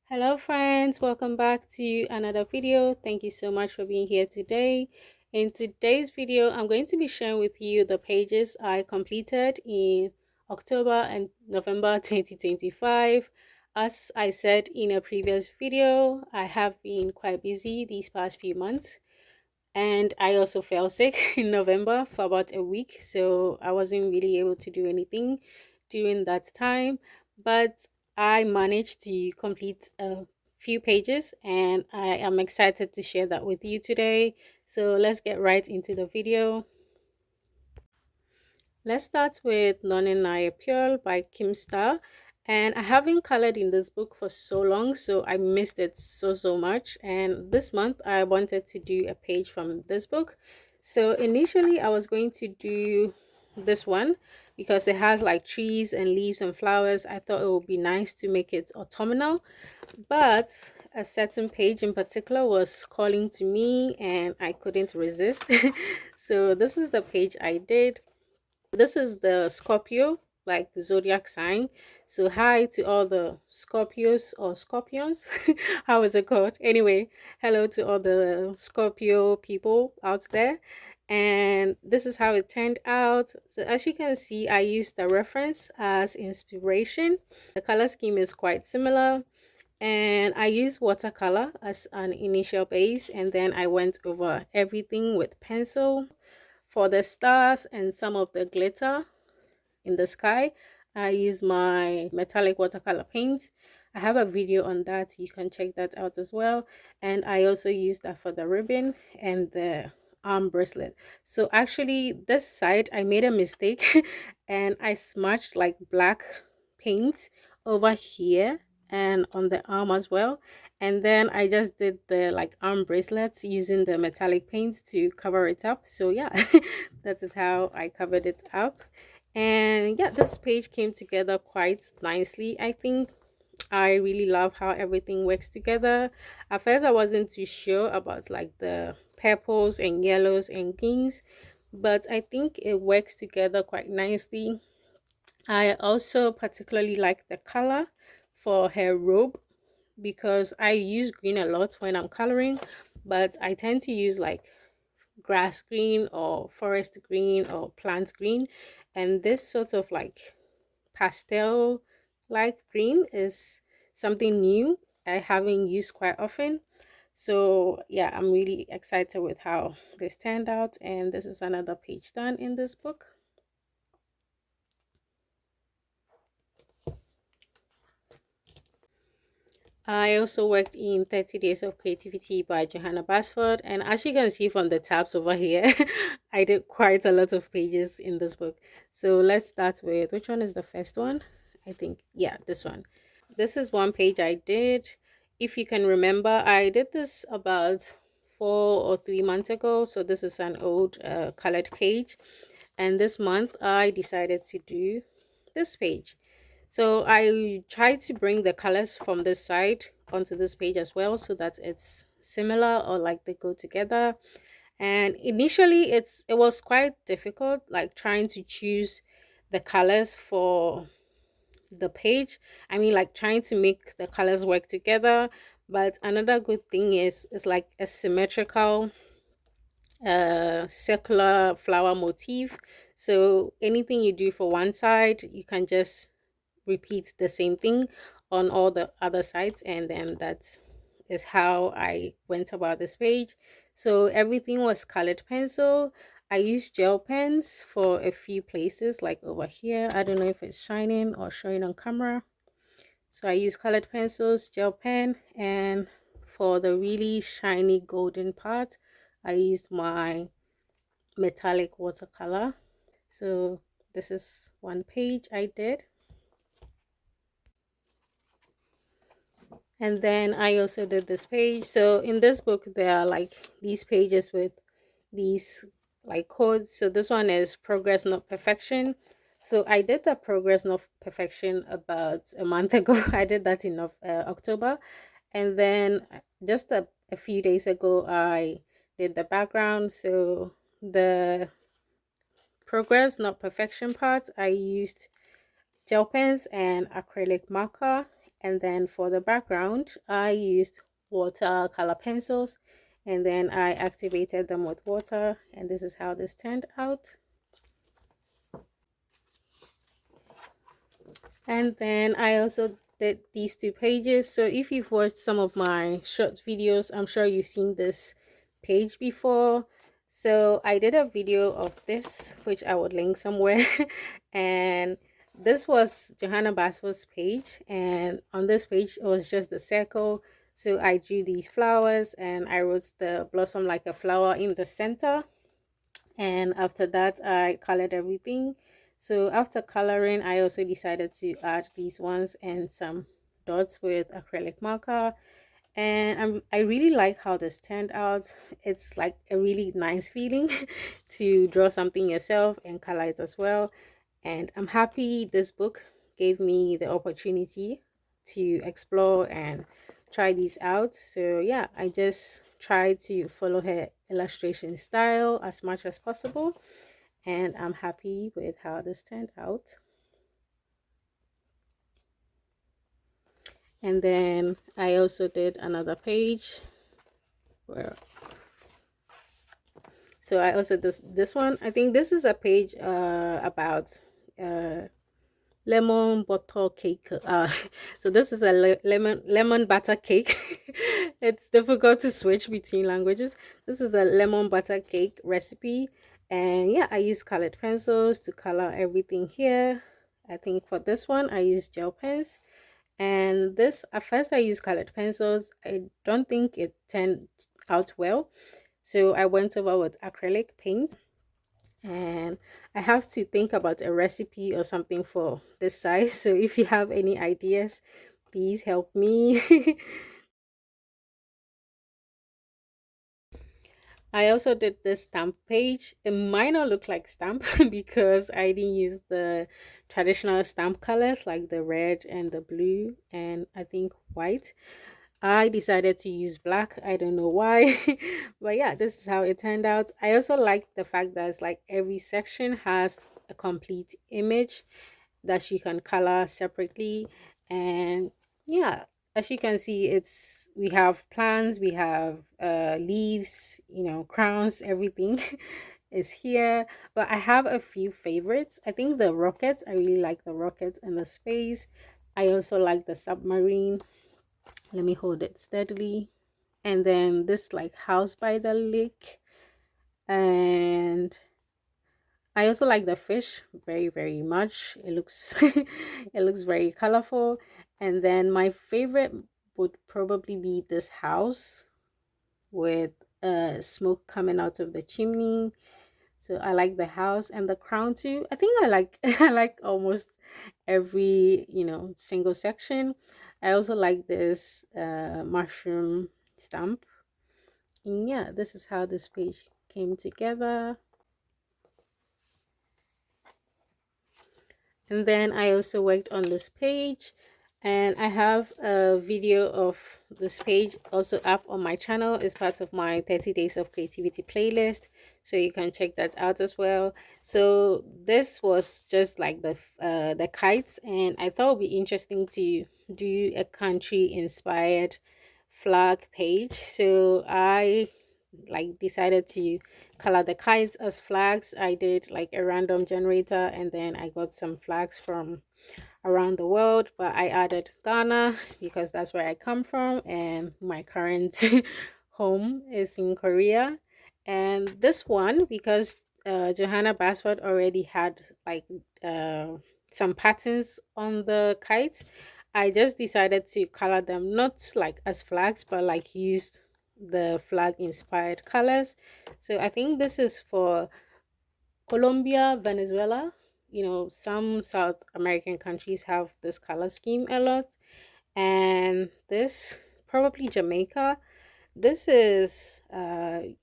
Hello friends, welcome back to another video. Thank you so much for being here today. In today's video, I'm going to be sharing with you the pages I completed in October and November 2025. As I said in a previous video, I have been quite busy these past few months, and I also fell sick in November for about a week, so I wasn't really able to do anything during that time. But I managed to complete a few pages, and I am excited to share that with you today. So let's get right into the video. Let's start with Learning Aeppol by Kim Starr. And I haven't colored in this book for so long, so I missed it so much. And this month I wanted to do a page from this book. So initially I was going to do this one because it has like trees and leaves and flowers. I thought it would be nice to make it autumnal, but a certain page in particular was calling to me and I couldn't resist. So this is the page I did. This is the Scorpio, like the zodiac sign. So hi to all the Scorpios or Scorpions. How is it called? Anyway, hello to all the Scorpio people out there. And this is how it turned out. So as you can see, I used the reference as inspiration. The color scheme is quite similar. And I used watercolor as an initial base, and then I went over everything with pencil. For the stars and some of the glitter in the sky, I use my metallic watercolor paint. I have a video on that, you can check that out as well. And I also use that for the ribbon and the arm bracelet. So actually this side I made a mistake and I smudged like black paint over here and on the arm as well, and then I just did the like arm bracelets using the metallic paints to cover it up. So yeah, that is how I covered it up. And yeah, this page came together quite nicely. I think I really love how everything works together. At first I wasn't too sure about like the purples and yellows and greens, but I think it works together quite nicely. I also particularly like the color for her robe because I use green a lot when I'm coloring, but I tend to use like grass green or forest green or plant green, and this sort of like pastel like green is something new I haven't used quite often. So yeah, I'm really excited with how this turned out, and this is another page done in this book. I also worked in 30 Days of Creativity by Johanna Basford, and as you can see from the tabs over here, I did quite a lot of pages in this book. So let's start with, which one is the first one? I think, yeah, this one. This is one page I did. If you can remember, I did this about 4 or 3 months ago. So this is an old colored page. And this month I decided to do this page. So I tried to bring the colors from this side onto this page as well so that it's similar or like they go together. And initially it was quite difficult, like trying to choose the colors for the page. I mean, like trying to make the colors work together. But another good thing is it's like a symmetrical circular flower motif. So anything you do for one side, you can just repeat the same thing on all the other sides, and then that is how I went about this page. So everything was colored pencil. I used gel pens for a few places, like over here. I don't know if it's shining or showing on camera. So I use colored pencils, gel pen, and for the really shiny golden part, I used my metallic watercolor. So this is one page I did. And then I also did this page. So in this book, there are like these pages with these like codes. So this one is progress, not perfection. So I did the progress, not perfection about a month ago. I did that in October. And then just a few days ago, I did the background. So the progress, not perfection part, I used gel pens and acrylic marker, And then for the background, I used watercolor pencils, and then I activated them with water, and this is how this turned out. And then I also did these two pages. So if you've watched some of my short videos, I'm sure you've seen this page before. So I did a video of this, which I would link somewhere. And this was Johanna Basford's page. And on this page, it was just the circle. So I drew these flowers and I wrote the blossom like a flower in the center. And after that, I colored everything. So after coloring, I also decided to add these ones and some dots with acrylic marker. And I really like how this turned out. It's like a really nice feeling to draw something yourself and color it as well. And I'm happy this book gave me the opportunity to explore and try these out. So yeah, I just tried to follow her illustration style as much as possible, and I'm happy with how this turned out. And then I also did another page where, so I also this one, I think this is a page about uh lemon butter cake. So this is a lemon butter cake. It's difficult to switch between languages. This is a lemon butter cake recipe, and yeah, I use colored pencils to color everything here. I think for this one I use gel pens, and this at first I used colored pencils. I don't think it turned out well, so I went over with acrylic paint, and I have to think about a recipe or something for this size. So if you have any ideas, please help me. I also did this stamp page. It might not look like stamp because I didn't use the traditional stamp colors like the red and the blue and I think white. I decided to use black. I don't know why. But yeah, this is how it turned out. I also like the fact that it's like every section has a complete image that you can color separately. And yeah, as you can see, it's we have plants, we have leaves, crowns, everything is here. But I have a few favorites. I think the rockets, I really like the rockets and the space. I also like the submarine. Let me hold it steadily. And then this like house by the lake. And I also like the fish very, very much. It looks it looks very colorful. And then my favorite would probably be this house with smoke coming out of the chimney. So I like the house and the crown too. I think I like I like almost every, single section. I also like this mushroom stamp. And yeah, this is how this page came together. And then I also worked on this page, and I have a video of this page also up on my channel. It's part of my 30 days of creativity playlist, so you can check that out as well. So this was just like the kites, and I thought it would be interesting to do a country inspired flag page. So I like decided to color the kites as flags. I did like a random generator, and then I got some flags from around the world, but I added Ghana because that's where I come from, and my current home is in Korea. And this one because Johanna Basford already had like some patterns on the kites. I just decided to color them not like as flags, but like used the flag inspired colors. So I think this is for Colombia, Venezuela. Some South American countries have this color scheme a lot. And this, probably Jamaica. This is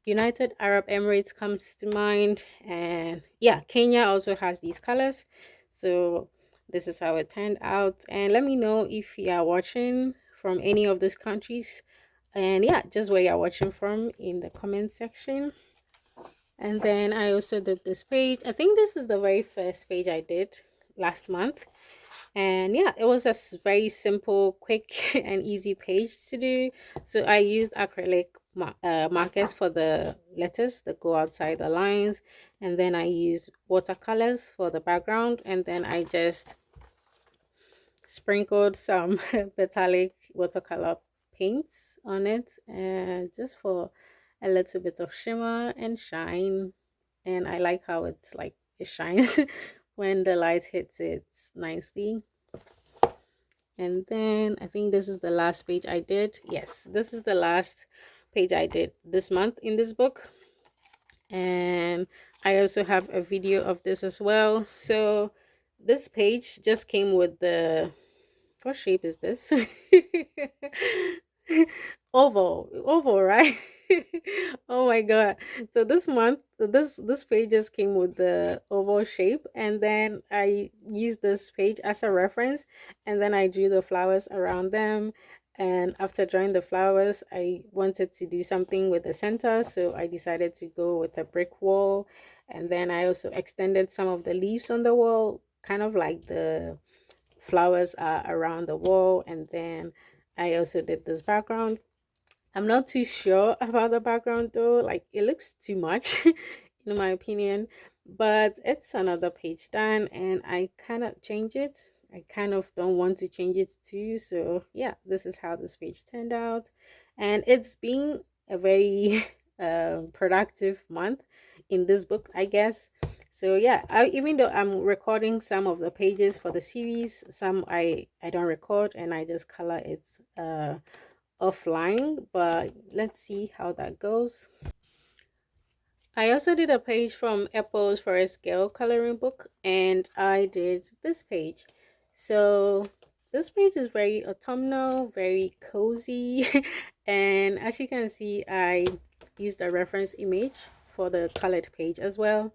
United Arab Emirates comes to mind. And yeah, Kenya also has these colors. So this is how it turned out. And let me know if you are watching from any of these countries. And yeah, just where you're watching from in the comment section. And then I also did this page. I think this was the very first page I did last month. And yeah, it was a very simple, quick, and easy page to do. So I used acrylic markers for the letters that go outside the lines, and then I used watercolors for the background, and then I just sprinkled some metallic watercolor paints on it, and just for a little bit of shimmer and shine. And I like how it's like it shines when the light hits it nicely. And then I think this is the last page I did. Yes, this is the last page I did this month in this book. And I also have a video of this as well. So this page just came with the, what shape is this? Oval, right? Oh my god. So this month, this page just came with the oval shape, and then I used this page as a reference, and then I drew the flowers around them. And after drawing the flowers, I wanted to do something with the center, so I decided to go with a brick wall. And then I also extended some of the leaves on the wall, kind of like the flowers are around the wall. And then I also did this background. I'm not too sure about the background though, like it looks too much in my opinion, but it's another page done, and I cannot change it. I kind of don't want to change it too. So yeah, this is how this page turned out, and it's been a very productive month in this book, I guess. So yeah, even though I'm recording some of the pages for the series, some I don't record, and I just color it offline. But let's see how that goes. I also did a page from Aeppol's for a scale coloring book, and I did this page. So this page is very autumnal, very cozy, and as you can see, I used a reference image for the colored page as well.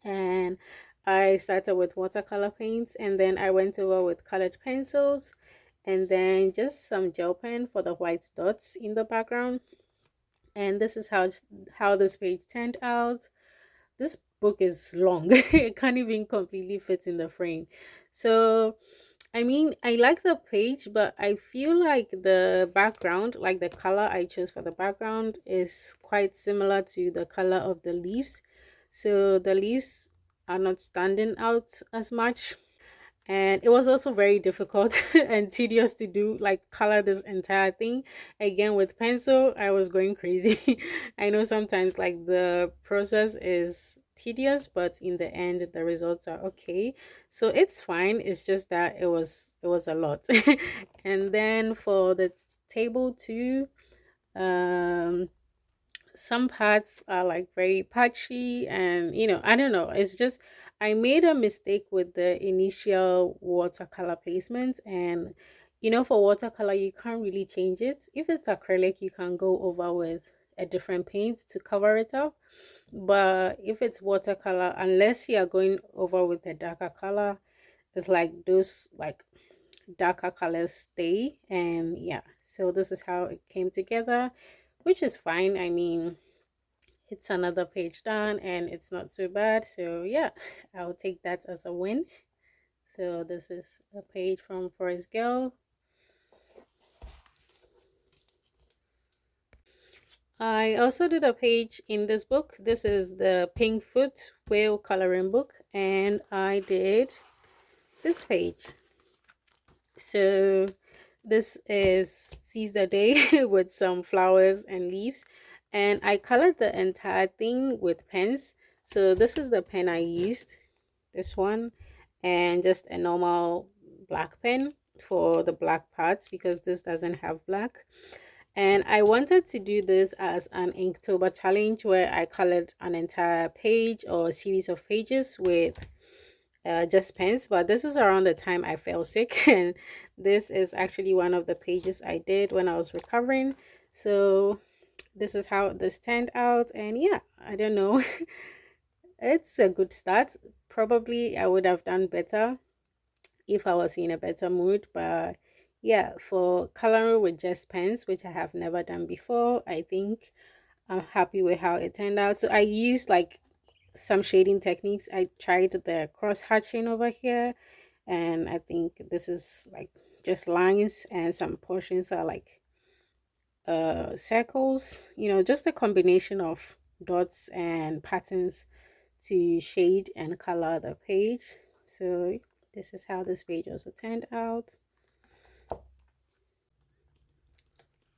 And I started with watercolor paints, and then I went over with colored pencils, and then just some gel pen for the white dots in the background. And this is how this page turned out. This book is long. It can't even completely fit in the frame. So I mean, I like the page, but I feel like the background, like the color I chose for the background, is quite similar to the color of the leaves. So the leaves are not standing out as much. And it was also very difficult and tedious to do, like color this entire thing again with pencil. I was going crazy. I know sometimes like the process is tedious, but in the end the results are okay, so it's fine. It's just that it was a lot. And then for the table too, um some parts are like very patchy, and I don't know, it's just I made a mistake with the initial watercolor placement. And for watercolor you can't really change it. If it's acrylic you can go over with a different paint to cover it up, but if it's watercolor, unless you are going over with a darker color, it's like those like darker colors stay. And yeah, so this is how it came together, which is fine. I mean, it's another page done and it's not so bad. So yeah, I'll take that as a win. So this is a page from Forest Girl. I also did a page in this book. This is the Pink Foot Whale coloring book, and I did this page. So this is Seize the Day with some flowers and leaves, and I colored the entire thing with pens. So this is the pen I used, this one, and just a normal black pen for the black parts because this doesn't have black. And I wanted to do this as an Inktober challenge where I colored an entire page or a series of pages with just pens. But this is around the time I fell sick, and this is actually one of the pages I did when I was recovering. So this is how this turned out, and yeah, I don't know. It's a good start. Probably I would have done better if I was in a better mood, but yeah, for coloring with just pens, which I have never done before, I think I'm happy with how it turned out. So I used like some shading techniques. I tried the cross hatching over here, and I think this is like just lines, and some portions are like circles, just a combination of dots and patterns to shade and color the page. So this is how this page also turned out.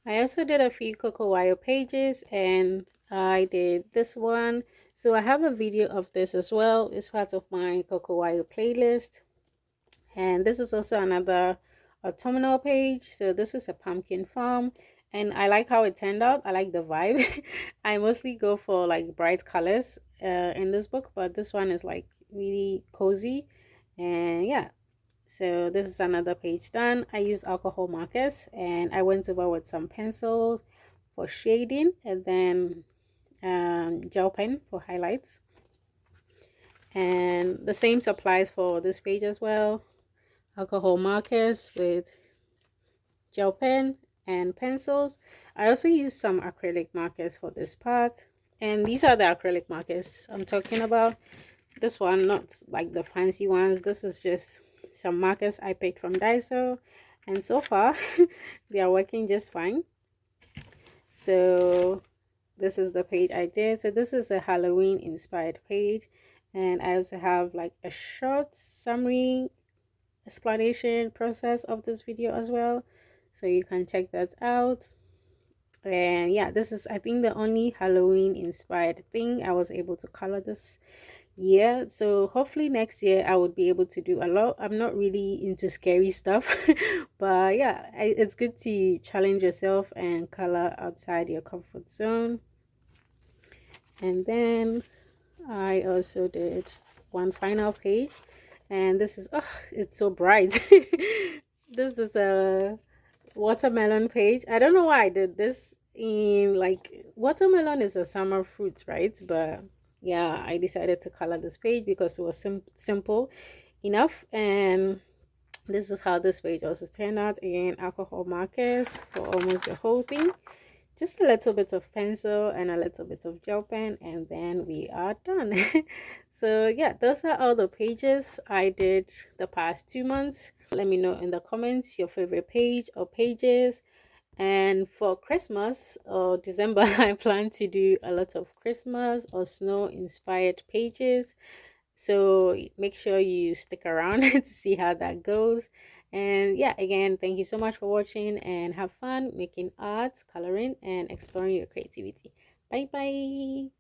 I also did a few Coco Wyo pages, and I did this one. So I have a video of this as well. It's part of my Coco Wyo playlist. And this is also another autumnal page. So this is a pumpkin farm, and I like how it turned out. I like the vibe. I mostly go for like bright colors in this book, but this one is like really cozy. And yeah, so this is another page done. I used alcohol markers, and I went over with some pencils for shading, and then gel pen for highlights. And the same applies for this page as well. Alcohol markers with gel pen and pencils. I also used some acrylic markers for this part. And these are the acrylic markers I'm talking about. This one, not like the fancy ones. This is just some markers I picked from Daiso. And so far, they are working just fine. So this is the page I did. So this is a Halloween inspired page. And I also have like a short summary explanation process of this video as well, so you can check that out. And yeah, this is, I think, the only Halloween inspired thing I was able to color this year. So hopefully next year I would be able to do a lot. I'm not really into scary stuff but yeah, it's good to challenge yourself and color outside your comfort zone. And then I also did one final page, and this is, oh, it's so bright. This is a watermelon page. I don't know why I did this in, like, watermelon is a summer fruit, right? But yeah, I decided to color this page because it was simple enough. And this is how this page also turned out. Again, alcohol markers for almost the whole thing, just a little bit of pencil and a little bit of gel pen, and then we are done. So yeah, those are all the pages I did the past 2 months. Let me know in the comments your favorite page or pages. And for Christmas or December, I plan to do a lot of Christmas or snow inspired pages. So make sure you stick around to see how that goes. And yeah, again, thank you so much for watching, and have fun making art, coloring, and exploring your creativity. Bye bye.